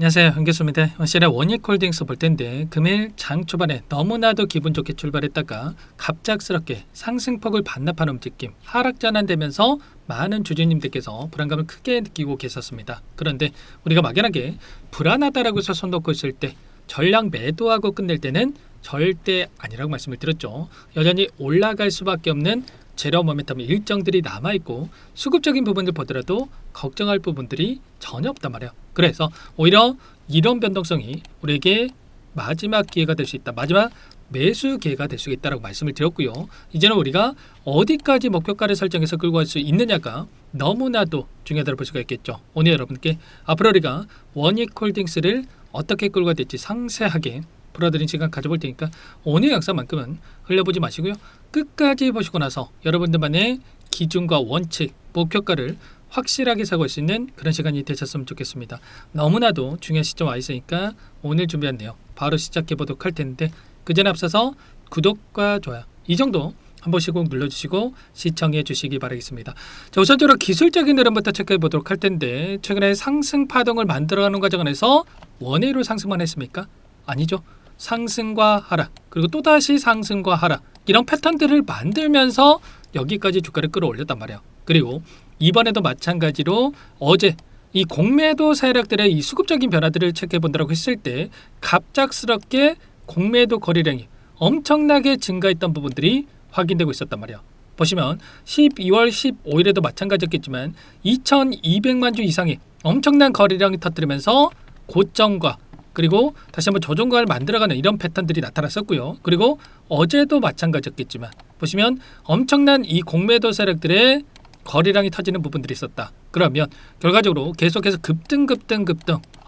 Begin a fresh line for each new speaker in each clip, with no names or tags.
안녕하세요, 한교수입니다. 시간에 원익홀딩스 볼 텐데 금일 장 초반에 너무나도 기분 좋게 출발했다가 갑작스럽게 상승폭을 반납하는 움직임, 하락 전환되면서 많은 주주님들께서 불안감을 크게 느끼고 계셨습니다. 그런데 우리가 막연하게 불안하다라고 해서 손 놓고 있을 때 전량 매도하고 끝낼 때는 절대 아니라고 말씀을 드렸죠. 여전히 올라갈 수밖에 없는 제로 모멘텀 일정들이 남아있고 수급적인 부분을 보더라도 걱정할 부분들이 전혀 없단 말이에요. 그래서 오히려 이런 변동성이 우리에게 마지막 기회가 될 수 있다. 마지막 매수 기회가 될 수 있다라고 말씀을 드렸고요. 이제는 우리가 어디까지 목표가를 설정해서 끌고 갈 수 있느냐가 너무나도 중요하다고 볼 수가 있겠죠. 오늘 여러분께 앞으로 우리가 원익홀딩스를 어떻게 끌고 가야 될지 상세하게 풀어드린 시간 가져볼 테니까 오늘 영상만큼은 흘려보지 마시고요. 끝까지 보시고 나서 여러분들만의 기준과 원칙, 목표가를 확실하게 세울 수 있는 그런 시간이 되셨으면 좋겠습니다. 너무나도 중요한 시점 와 있으니까 오늘 준비한 내용 바로 시작해 보도록 할 텐데 그 전에 앞서서 구독과 좋아요 이 정도 한 번씩 꼭 눌러주시고 시청해 주시기 바라겠습니다. 자, 우선적으로 기술적인 흐름부터 체크해 보도록 할 텐데 최근에 상승 파동을 만들어가는 과정 안에서 원회로 상승만 했습니까? 아니죠. 상승과 하락 그리고 또다시 상승과 하락 이런 패턴들을 만들면서 여기까지 주가를 끌어올렸단 말이에요. 그리고 이번에도 마찬가지로 어제 이 공매도 세력들의 이 수급적인 변화들을 체크해 본다고 했을 때 갑작스럽게 공매도 거래량이 엄청나게 증가했던 부분들이 확인되고 있었단 말이에요. 보시면 12월 15일에도 마찬가지였겠지만 2200만 주 이상의 엄청난 거래량이 터뜨리면서 고점과 그리고 다시 한번 조정관을 만들어가는 이런 패턴들이 나타났었고요. 그리고 어제도 마찬가지였겠지만 보시면 엄청난 이 공매도 세력들의 거래량이 터지는 부분들이 있었다. 그러면 결과적으로 계속해서 급등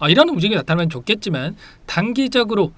이런 움직임이 나타나면 좋겠지만 단기적으로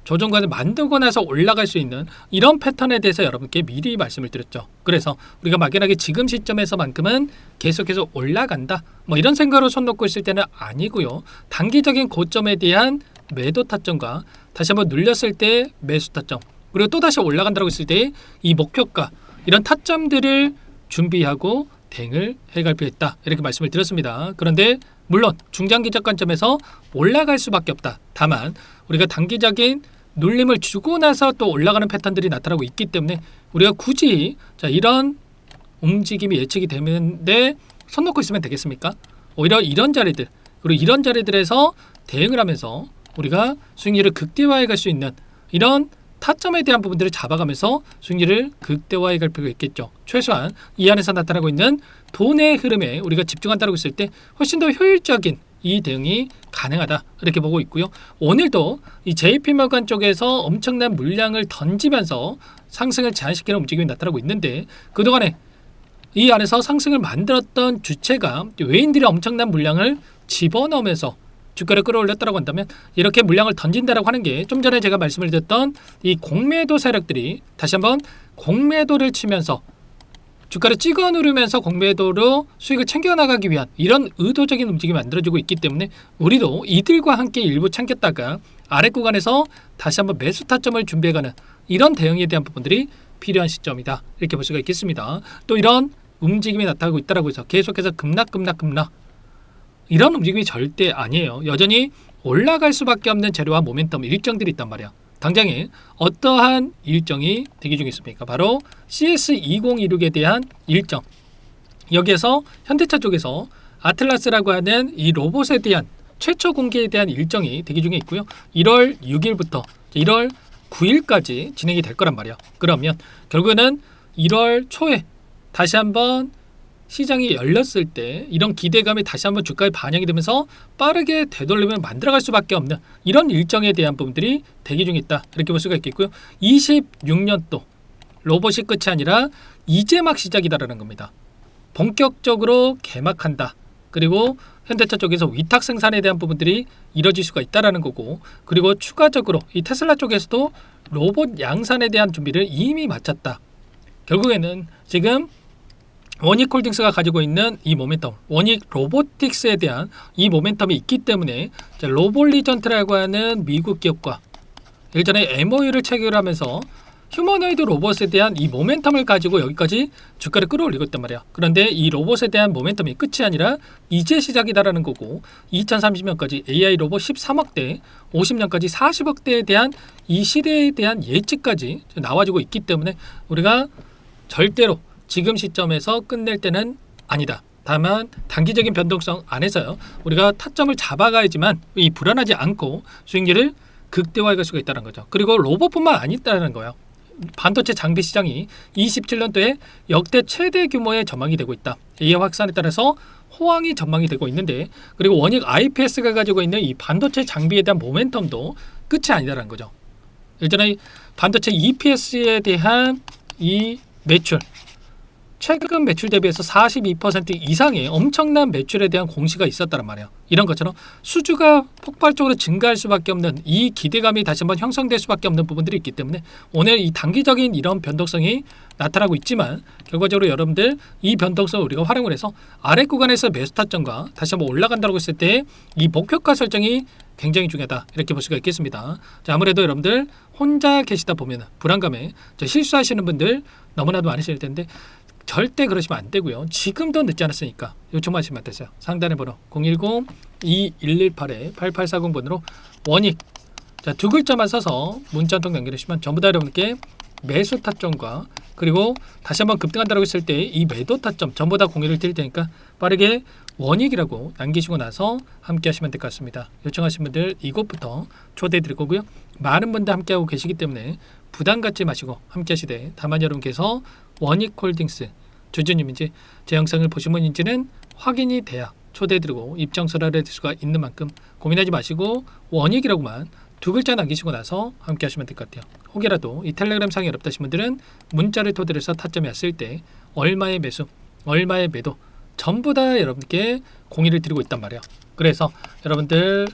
조정관을 만들고 나서 올라갈 수 있는 이런 패턴에 대해서 여러분께 미리 말씀을 드렸죠. 그래서 우리가 막연하게 지금 시점에서만큼은 계속해서 올라간다 이런 생각으로 손 놓고 있을 때는 아니고요. 단기적인 고점에 대한 매도 타점과 다시 한번 눌렸을 때 매수 타점 그리고 또다시 올라간다고 했을 때 이 목표가 이런 타점들을 준비하고 대응을 해갈 필요가 있다 이렇게 말씀을 드렸습니다. 그런데 물론 중장기적 관점에서 올라갈 수밖에 없다. 다만 우리가 단기적인 눌림을 주고 나서 또 올라가는 패턴들이 나타나고 있기 때문에 우리가 굳이 이런 움직임이 예측이 되는데 손 놓고 있으면 되겠습니까? 오히려 이런 자리들 그리고 이런 자리들에서 대응을 하면서 우리가 수익률을 극대화해 갈 수 있는 이런 타점에 대한 부분들을 잡아가면서 수익률을 극대화해 갈 필요가 있겠죠. 최소한 이 안에서 나타나고 있는 돈의 흐름에 우리가 집중한다고 했을 때 훨씬 더 효율적인 이 대응이 가능하다 이렇게 보고 있고요. 오늘도 이 JP모건 쪽에서 엄청난 물량을 던지면서 상승을 제한시키는 움직임이 나타나고 있는데 그동안에 이 안에서 상승을 만들었던 주체가 외인들이 엄청난 물량을 집어넣으면서 주가를 끌어올렸다고 한다면 이렇게 물량을 던진다라고 하는 게 좀 전에 제가 말씀을 드렸던 이 공매도 세력들이 다시 한번 공매도를 치면서 주가를 찍어 누르면서 공매도로 수익을 챙겨나가기 위한 이런 의도적인 움직임이 만들어지고 있기 때문에 우리도 이들과 함께 일부 참겼다가 아래 구간에서 다시 한번 매수 타점을 준비해가는 이런 대응에 대한 부분들이 필요한 시점이다 이렇게 볼 수가 있겠습니다. 또 이런 움직임이 나타나고 있다고 해서 계속해서 급락 이런 움직임이 절대 아니에요. 여전히 올라갈 수밖에 없는 재료와 모멘텀 일정들이 있단 말이야. 당장에 어떠한 일정이 대기 중에 있습니까? 바로 CS2026에 대한 일정. 여기에서 현대차 쪽에서 아틀라스라고 하는 이 로봇에 대한 최초 공개에 대한 일정이 대기 중에 있고요. 1월 6일부터 1월 9일까지 진행이 될 거란 말이야. 그러면 결국에는 1월 초에 다시 한번 시장이 열렸을 때 이런 기대감이 다시 한번 주가에 반영이 되면서 빠르게 되돌림을 만들어갈 수밖에 없는 이런 일정에 대한 부분들이 대기 중에 있다 이렇게 볼 수가 있겠고요. 26년도 로봇이 끝이 아니라 이제 막 시작이다라는 겁니다. 본격적으로 개막한다. 그리고 현대차 쪽에서 위탁 생산에 대한 부분들이 이뤄질 수가 있다라는 거고 그리고 추가적으로 이 테슬라 쪽에서도 로봇 양산에 대한 준비를 이미 마쳤다. 결국에는 지금 원익홀딩스가 가지고 있는 이 모멘텀, 원익 로보틱스에 대한 이 모멘텀이 있기 때문에 로볼리전트라고 하는 미국 기업과 일전에 MOU를 체결하면서 휴머노이드 로봇에 대한 이 모멘텀을 가지고 여기까지 주가를 끌어올리고 있단 말이야. 그런데 이 로봇에 대한 모멘텀이 끝이 아니라 이제 시작이다라는 거고 2030년까지 AI 로봇 13억대, 50년까지 40억대에 대한 이 시대에 대한 예측까지 나와주고 있기 때문에 우리가 절대로 지금 시점에서 끝낼 때는 아니다. 다만 단기적인 변동성 안에서요. 우리가 타점을 잡아가야지만 이 불안하지 않고 수익률을 극대화할 수가 있다는 거죠. 그리고 로봇뿐만 아니다는 거예요. 반도체 장비 시장이 27년도에 역대 최대 규모의 전망이 되고 있다. AI 확산에 따라서 호황이 전망이 되고 있는데 그리고 원익 IPS가 가지고 있는 이 반도체 장비에 대한 모멘텀도 끝이 아니다라는 거죠. 예전에 반도체 EPS에 대한 이 매출 최근 매출 대비해서 42% 이상의 엄청난 매출에 대한 공시가 있었단 말이에요. 이런 것처럼 수주가 폭발적으로 증가할 수밖에 없는 이 기대감이 다시 한번 형성될 수밖에 없는 부분들이 있기 때문에 오늘 이 단기적인 이런 변동성이 나타나고 있지만 결과적으로 여러분들 이 변동성을 우리가 활용을 해서 아래 구간에서 매수 타점과 다시 한번 올라간다고 했을 때 이 목표가 설정이 굉장히 중요하다 이렇게 볼 수가 있겠습니다. 자, 아무래도 여러분들 혼자 계시다 보면 불안감에 실수하시는 분들 너무나도 많으실 텐데 절대 그러시면 안 되고요. 지금도 늦지 않았으니까 요청하시면 안 되세요. 상단의 번호 010-2118-8840번으로 원익 자, 두 글자만 써서 문자 한 통 남겨주시면 전부 다 여러분께 매수 타점과 그리고 다시 한번 급등한다고 했을 때 이 매도 타점 전부 다 공유를 드릴 테니까 빠르게 원익이라고 남기시고 나서 함께 하시면 될 것 같습니다. 요청하신 분들 이곳부터 초대해 드릴 거고요. 많은 분들 함께하고 계시기 때문에 부담 갖지 마시고 함께 하시되 다만 여러분께서 원익홀딩스 주주님인지 제 영상을 보신 분인지는 확인이 돼야 초대해드리고 입장서를 해드릴 수가 있는 만큼 고민하지 마시고 원익이라고만 두 글자 남기시고 나서 함께 하시면 될 것 같아요. 혹여라도 이 텔레그램 상이 어렵다 하신 분들은 문자를 토대로 해서 타점이 왔을 때 얼마의 매수, 얼마의 매도 전부 다 여러분께 공유를 드리고 있단 말이에요. 그래서 여러분들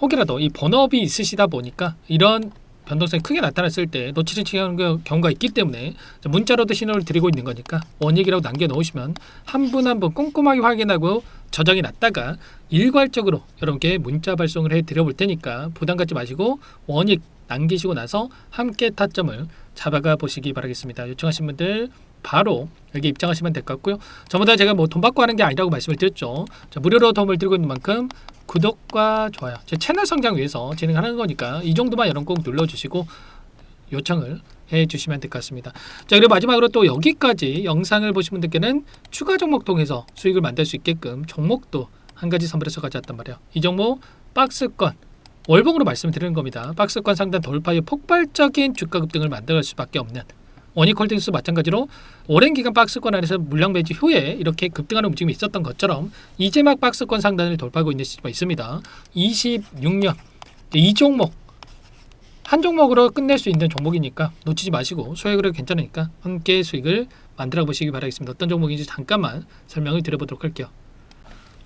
혹여라도 이 본업이 있으시다 보니까 이런 변동성이 크게 나타났을 때 놓치는 경우가 있기 때문에 문자로도 신호를 드리고 있는 거니까 원익이라고 남겨놓으시면 한 분 한 분 꼼꼼하게 확인하고 저장이 났다가 일괄적으로 여러분께 문자 발송을 해드려 볼 테니까 부담 갖지 마시고 원익 남기시고 나서 함께 타점을 잡아가 보시기 바라겠습니다. 요청하신 분들 바로 여기 입장하시면 될 것 같고요. 전부 다 제가 뭐 돈 받고 하는 게 아니라고 말씀을 드렸죠. 자, 무료로 도움을 드리고 있는 만큼 구독과 좋아요 제 채널 성장 위해서 진행하는 거니까 이 정도만 여러분 꼭 눌러주시고 요청을 해주시면 될 것 같습니다. 자, 그리고 마지막으로 또 여기까지 영상을 보신 분들께는 추가 종목 통해서 수익을 만들 수 있게끔 종목도 한 가지 선물해서 가져왔단 말이에요. 이 종목 박스권 월봉으로 말씀을 드리는 겁니다. 박스권 상단 돌파의 폭발적인 주가 급등을 만들 수밖에 없는 원익홀딩스 마찬가지로 오랜 기간 박스권 안에서 물량 매지 후에 이렇게 급등하는 움직임이 있었던 것처럼 이제 막 박스권 상단을 돌파하고 있는 시기가 있습니다. 26년 이 종목 한 종목으로 끝낼 수 있는 종목이니까 놓치지 마시고 소액으로 괜찮으니까 함께 수익을 만들어 보시기 바라겠습니다. 어떤 종목인지 잠깐만 설명을 드려보도록 할게요.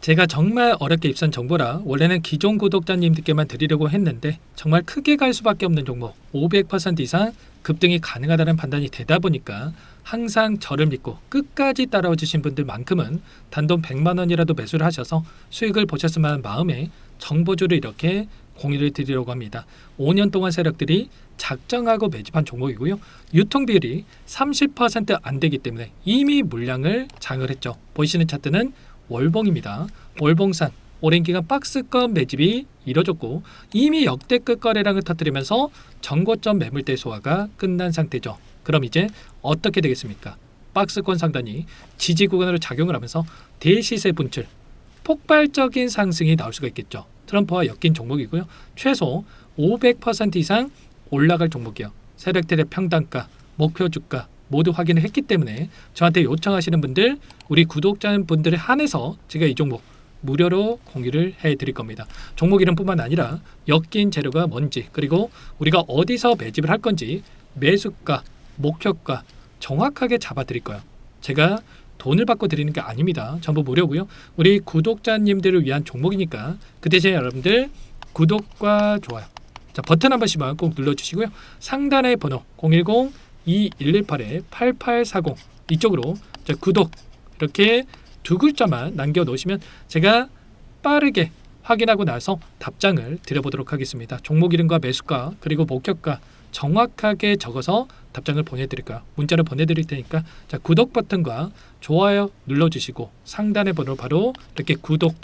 제가 정말 어렵게 입수한 정보라 원래는 기존 구독자님들께만 드리려고 했는데 정말 크게 갈 수밖에 없는 종목 500% 이상 급등이 가능하다는 판단이 되다 보니까 항상 저를 믿고 끝까지 따라와 주신 분들만큼은 단돈 100만 원이라도 매수를 하셔서 수익을 보셨으면 하는 마음에 정보주를 이렇게 공유를 드리려고 합니다. 5년 동안 세력들이 작정하고 매집한 종목이고요. 유통비율이 30% 안 되기 때문에 이미 물량을 장을 했죠. 보이시는 차트는 월봉입니다. 월봉산 오랜 기간 박스권 매집이 이뤄졌고 이미 역대급 거래량을 터뜨리면서 전고점 매물대 소화가 끝난 상태죠. 그럼 이제 어떻게 되겠습니까? 박스권 상단이 지지 구간으로 작용을 하면서 대시세 분출, 폭발적인 상승이 나올 수가 있겠죠. 트럼프와 엮인 종목이고요. 최소 500% 이상 올라갈 종목이요. 세력들의 평단가, 목표 주가 모두 확인을 했기 때문에 저한테 요청하시는 분들, 우리 구독자분들에 한해서 제가 이 종목 무료로 공유를 해드릴 겁니다. 종목 이름뿐만 아니라 엮인 재료가 뭔지 그리고 우리가 어디서 매집을 할 건지 매수가, 목표가 정확하게 잡아드릴 거예요. 제가 돈을 받고 드리는 게 아닙니다. 전부 무료고요. 우리 구독자님들을 위한 종목이니까 그 대신에 여러분들 구독과 좋아요 자, 버튼 한 번씩만 꼭 눌러주시고요. 상단의 번호 010-2118-8840 이쪽으로 구독 이렇게 두 글자만 남겨놓으시면 제가 빠르게 확인하고 나서 답장을 드려보도록 하겠습니다. 종목 이름과 매수가 그리고 목표가 정확하게 적어서 답장을 보내드릴까요? 문자를 보내드릴 테니까 자, 구독 버튼과 좋아요 눌러주시고 상단의 번호 바로 이렇게 구독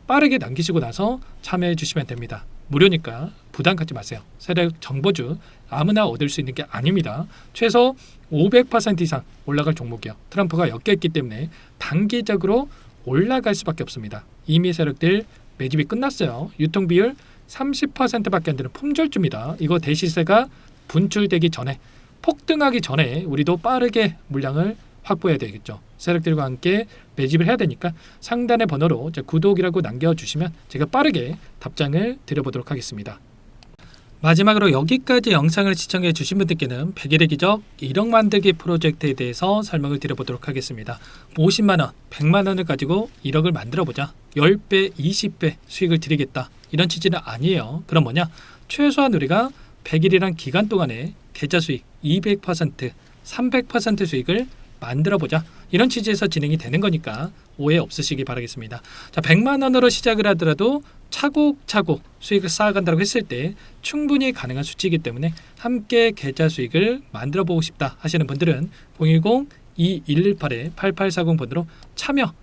빠르게 남기시고 나서 참여해 주시면 됩니다. 무료니까 부담 갖지 마세요. 세력 정보주 아무나 얻을 수 있는 게 아닙니다. 최소 500% 이상 올라갈 종목이요. 트럼프가 엮였기 때문에 단기적으로 올라갈 수밖에 없습니다. 이미 세력들 매집이 끝났어요. 유통비율 30%밖에 안 되는 품절주입니다. 이거 대시세가 분출되기 전에 폭등하기 전에 우리도 빠르게 물량을 확보해야 되겠죠. 세력들과 함께 매집을 해야 되니까 상단의 번호로 구독이라고 남겨주시면 제가 빠르게 답장을 드려보도록 하겠습니다. 마지막으로 여기까지 영상을 시청해 주신 분들께는 100일의 기적 1억 만들기 프로젝트에 대해서 설명을 드려보도록 하겠습니다. 50만원, 100만원을 가지고 1억을 만들어보자. 10배, 20배 수익을 드리겠다. 이런 취지는 아니에요. 그럼 뭐냐? 최소한 우리가 100일이란 기간 동안에 계좌 수익 200%, 300% 수익을 만들어보자. 이런 취지에서 진행이 되는 거니까 오해 없으시기 바라겠습니다. 자, 100만 원으로 시작을 하더라도 차곡차곡 수익을 쌓아간다고 했을 때 충분히 가능한 수치이기 때문에 함께 계좌 수익을 만들어보고 싶다 하시는 분들은 010-2118-8840번으로 참여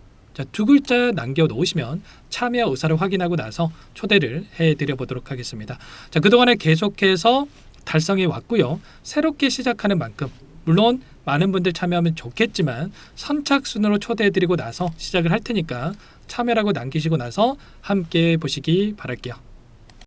두 글자 남겨놓으시면 참여 의사를 확인하고 나서 초대를 해드려보도록 하겠습니다. 자, 그동안에 계속해서 달성해 왔고요. 새롭게 시작하는 만큼 물론 많은 분들 참여하면 좋겠지만 선착순으로 초대해드리고 나서 시작을 할 테니까 참여라고 남기시고 나서 함께 보시기 바랄게요.